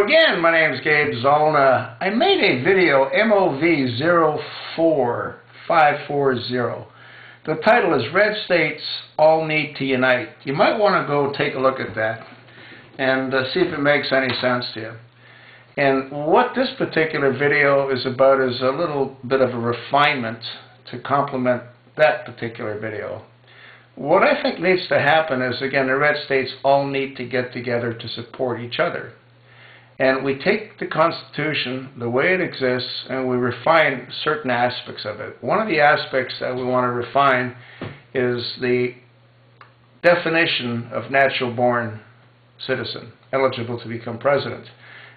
Again, my name is Gabe Zollner. I made a video, MOV04540. The title is Red States All Need to Unite. You might want to go take a look at that and see if it makes any sense to you. And what this particular video is about is a little bit of a refinement to complement that particular video. What I think needs to happen is, again, the red states all need to get together to support each other. And we take the Constitution the way it exists and we refine certain aspects of it. One of the aspects that we want to refine is the definition of natural-born citizen, eligible to become president.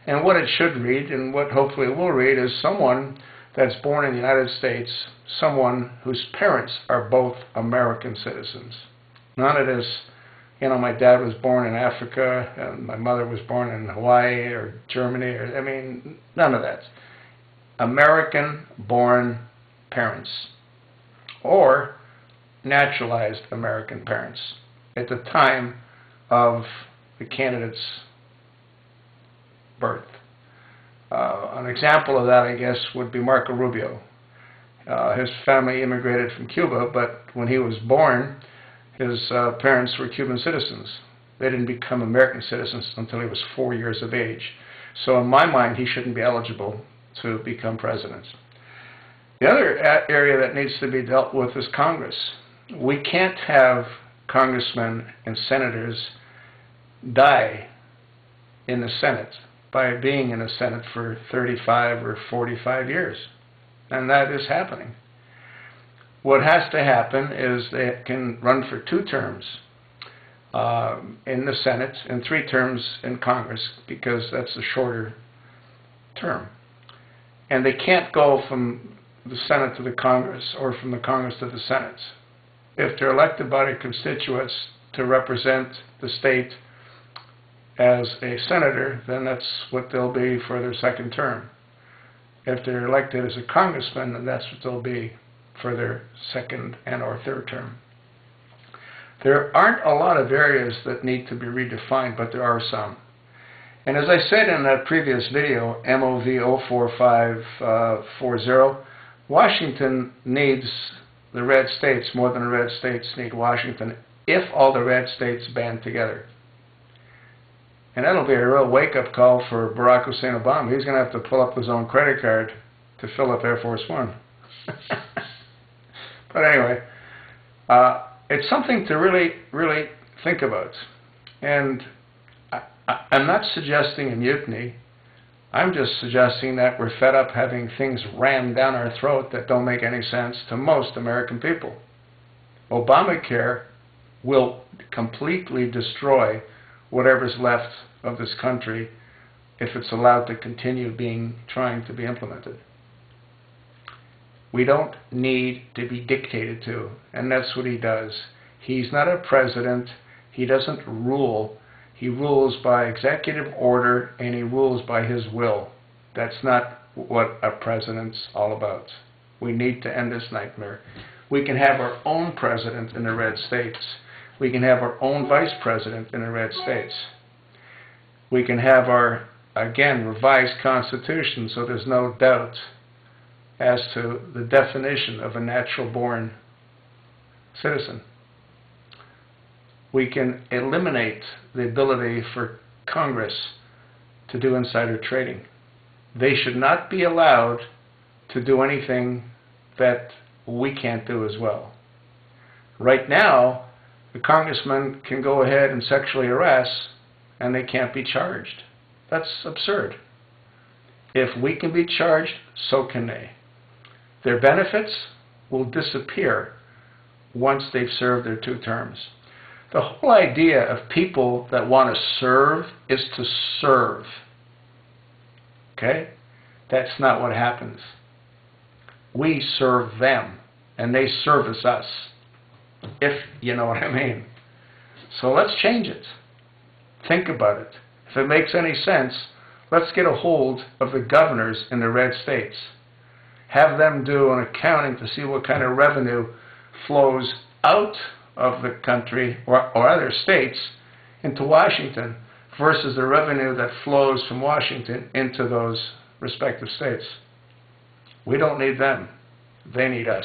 And what it should read, and what hopefully it will read, is someone that's born in the United States, someone whose parents are both American citizens. None of this, you know, my dad was born in Africa and my mother was born in Hawaii or Germany, or, I mean, none of that. American-born parents or naturalized American parents at the time of the candidate's birth. An example of that, I guess, would be Marco Rubio. His family immigrated from Cuba, but when he was born, his parents were Cuban citizens. They didn't become American citizens until he was 4 years of age. So in my mind, he shouldn't be eligible to become president. The other area that needs to be dealt with is Congress. We can't have congressmen and senators die in the Senate by being in the Senate for 35 or 45 years. And that is happening. What has to happen is they can run for 2 terms in the Senate and 3 terms in Congress, because that's a shorter term. And they can't go from the Senate to the Congress or from the Congress to the Senate. If they're elected by their constituents to represent the state as a senator, then that's what they'll be for their 2nd term. If they're elected as a congressman, then that's what they'll be for their 2nd and or 3rd term. There aren't a lot of areas that need to be redefined, but there are some. And as I said in that previous video, MOV04540, Washington needs the red states more than the red states need Washington if all the red states band together. And that'll be a real wake-up call for Barack Hussein Obama. He's going to have to pull up his own credit card to fill up Air Force One. But anyway, it's something to really, really think about. And I'm not suggesting a mutiny. I'm just suggesting that we're fed up having things rammed down our throat that don't make any sense to most American people. Obamacare will completely destroy whatever's left of this country if it's allowed to continue trying to be implemented. We don't need to be dictated to, and that's what he does. He's not a president. He doesn't rule. He rules by executive order, and he rules by his will. That's not what a president's all about. We need to end this nightmare. We can have our own president in the red states. We can have our own vice president in the red states. We can have our, again, revised Constitution so there's no doubt as to the definition of a natural-born citizen. We can eliminate the ability for Congress to do insider trading. They should not be allowed to do anything that we can't do as well. Right now, the congressman can go ahead and sexually harass and they can't be charged. That's absurd. If we can be charged, so can they. Their benefits will disappear once they've served their 2 terms. The whole idea of people that want to serve is to serve. Okay? That's not what happens. We serve them, and they service us, if you know what I mean. So let's change it. Think about it. If it makes any sense, let's get a hold of the governors in the red states. Have them do an accounting to see what kind of revenue flows out of the country or other states into Washington versus the revenue that flows from Washington into those respective states. We don't need them. They need us.